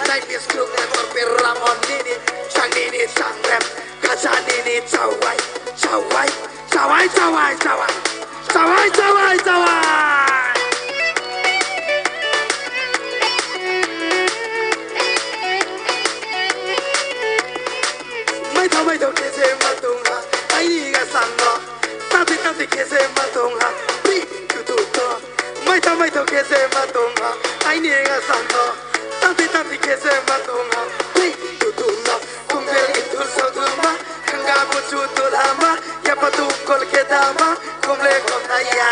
Chinese crew and or Ramon Nini, Changnini, Changrem, Kachanini, Chawai, Chawai, Chawai, Chawai, Chawai, Chawai, Chawai, Chawai. Mai thâu kese matunga, ai ni ga sanno, tati kese matunga, pi tu to. Mai thâu kese matunga, ai ni ga sanno, tati kese matunga, pi tu no. Kumbe itul sauduma, kanga bucu tulama, ya patu kol kedama, kumle komnaya.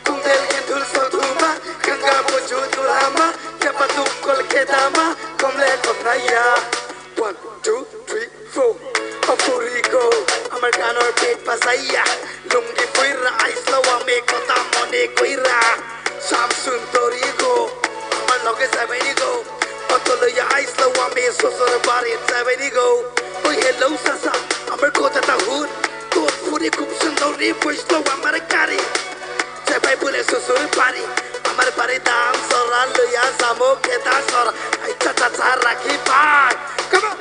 Kumbe itul sauduma, kanga bucu tulama, ya patu kol kedama, kumle komnaya. 1, 2, 3, 4. Purigo, American or Pete Pasaya, Lungi Puira, Islawa, make what I'm on a Quira, Samsung Torigo, Manoga Savanigo, Otoloya Islawa, me so body at Savanigo, oh hello Sasa, Americota Hood, go Puri Kupson, don't repush slow Americari, Sabai Pule so party, Americari dance or Aluya Samo Ketas or I Tataraki Park. Come on.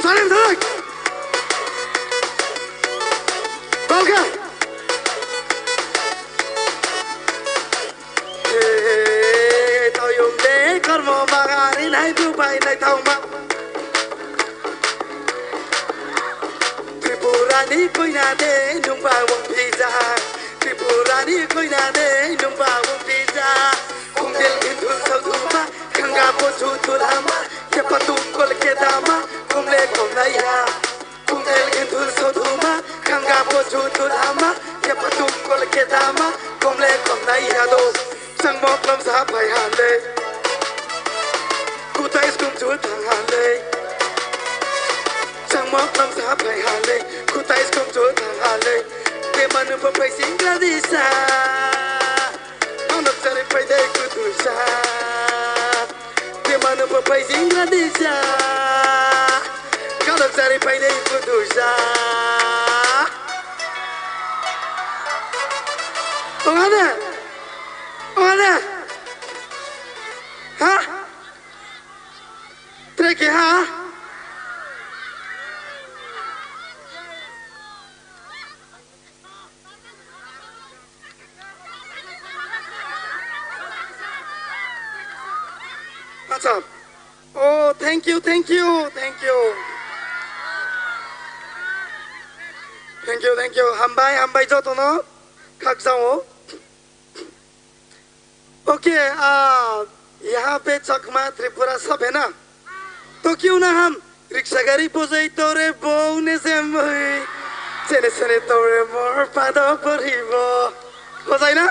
Salim Sarak Balka Tao dùng để con mò mà gà đi này biểu bài này thao mắc Tripura ni koi na de nung ba wong pizza Tripura ni koi na de nung ba wong pizza Kung del kintul sa dhuma Kanga po chu tulama Yapa tu kol kedama Kumle komnaya Kumel kintul soduma Kanga po chu tulama Yapa tu kol kedama Kumle komnaya do Sang mok lam sa pai hale Kutai skum chu thang hale Sang mok lam sa pai hale Kutai skum chu thang hale Te manu pa pai sing gradisa Manok sari pai dai kutusa Te manu pa pai sing gradisa Kalau cari pada ikut dosa, mana? Hah? Trek ha? What's up? Oh, thank you. Thank you. Hambai जो तो ना खाकसाओ. Okay यहाँ पे चकमा त्रिपुरा सब है ना. तो क्यों ना हम रिक्शा गाड़ी पोज़ाई तोरे बोने से मुझे चेने तोरे मोर पादो पर ही वो पोज़ाई ना.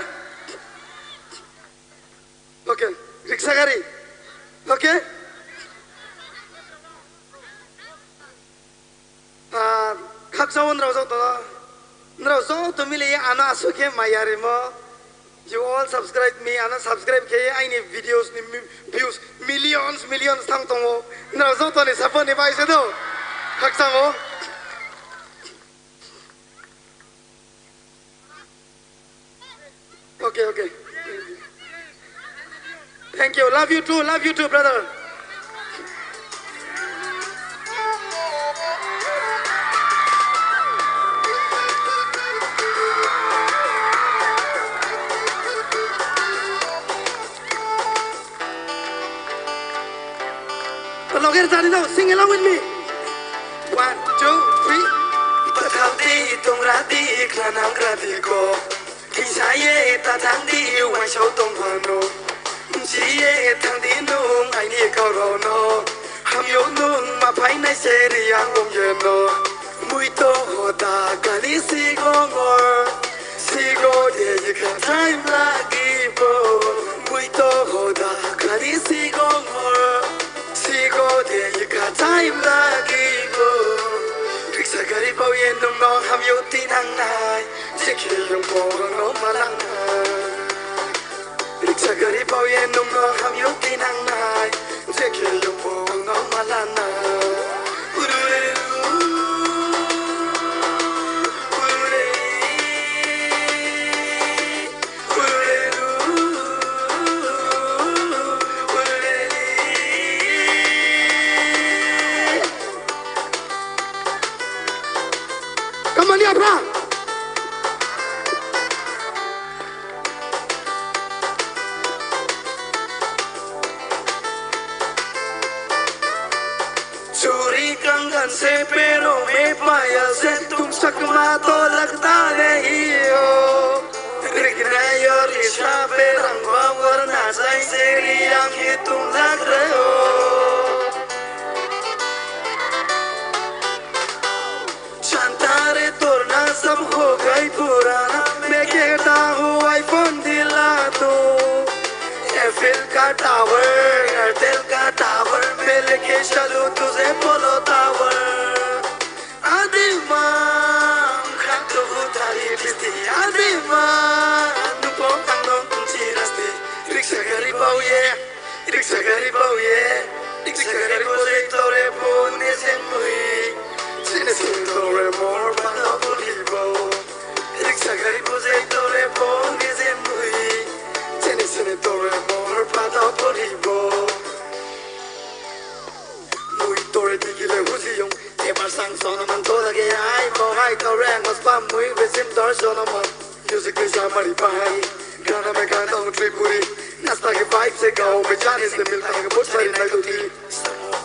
ओके रिक्शा गाड़ी. ओके. खाकसाओ नराव तो मिले आना आसुके मायारे मो. You all subscribe me, ana subscribe ke I need videos ni views millions thang tongo. Naraw to ni support ni bai se do. Khaksango. Okay. Thank you. Love you too, brother. Sing along with me. 1, 2, 3. Pathauti tongrati klanam krati ko. Kisaye tatandi wai shau tonghano. Jiye thandi nung ai ni kauro no. Ham yo nung ma phai nai se riang gom ye no. Mui to hoda kali sigongor. Sigo de yika time lagi bo. Mui to hoda kali sigongor. Sigo de yika time lagi bo. Riksa gari bao yen nung no ham yo tin hang nai. Jeki yung po no malang nai. Riksa gari bao yen nung no ham yo tin hang nai. Jeki yung po no malang nai. Amani apa? चोरी कंगन से पैरों में पायल से तुम चकमा तो लगता नहीं हो दिखने और रिश्ता पे रंग वरना सही तेरी आंखें तुम लग रहे हो चांतारे तोड़ना सब हो गई पुराना मैं कहता हूँ आईफोन दिला दो एफिल का टावर एयरटेल का टावर मैं लेके चलूं तुझे पोलो टावर आदिमा खातो हुतारी बिस्ती आदिमा नुपो कांगो कुंची रास्ते रिक्शा गरीबाऊ ये रिक्शा गरीबाऊ से तोरे बोने से मुई चीने से तोरे मोर बांधो बुलीबो रिक्शा गरीबाऊ से तोरे बोने से मुई चीने से तोरे मोर बांधो बुलीबो मुई तोरे दिगिले हुजियों तेरे संग सोनमन तो लगे आई मोहाई तो रैंग मस्त पाम मुई बेसिम दर सोनमन म्यूजिक में शामरी पहाड़ी गाना में गाता हूँ त्रिपुरी नाश्ता के वाइब से गाँव में जाने से मिलता है बहुत सारी melody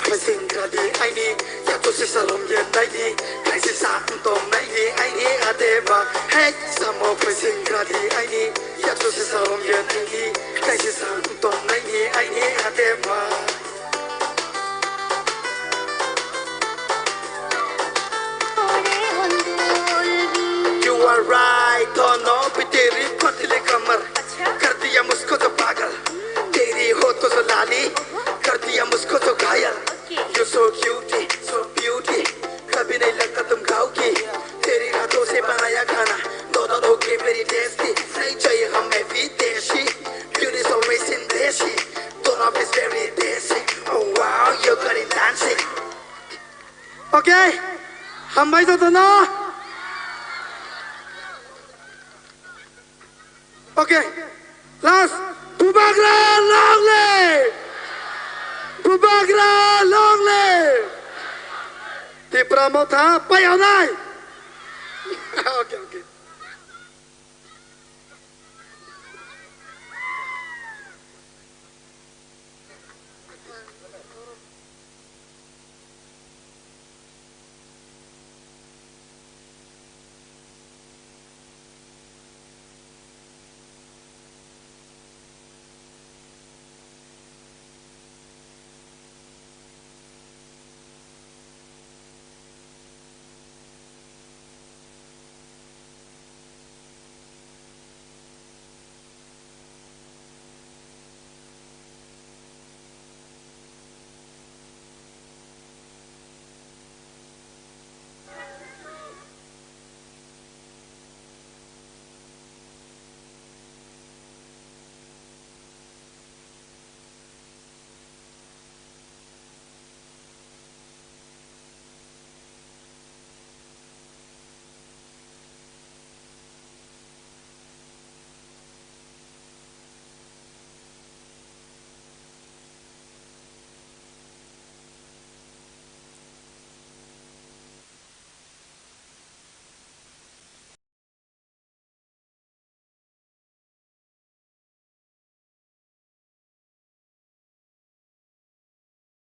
Pressing kadi aini ya to se salom ye naini kaisi sa to naini aini adeba hey samo pressing kadi aini ya to se salom ye naini kaisi sa to naini aini adeba You are right dono pe teri patile kamar kar diya musko to pagal teri ho to लाली कर दिया मुझको तो घायल You're so cute, so beauty कभी नहीं लगता तुम खाओगी तेरी रातों से बनाया खाना दोनों होके मेरी टेस्टी नहीं चाहिए हमें विदेशी Beauty so racing देशी दोनों पे very देशी Oh wow, you're good in dancing Okay, हम भाई तो ना Okay, last Purba long live Purba long live TIPRA Motha ไปเอาได้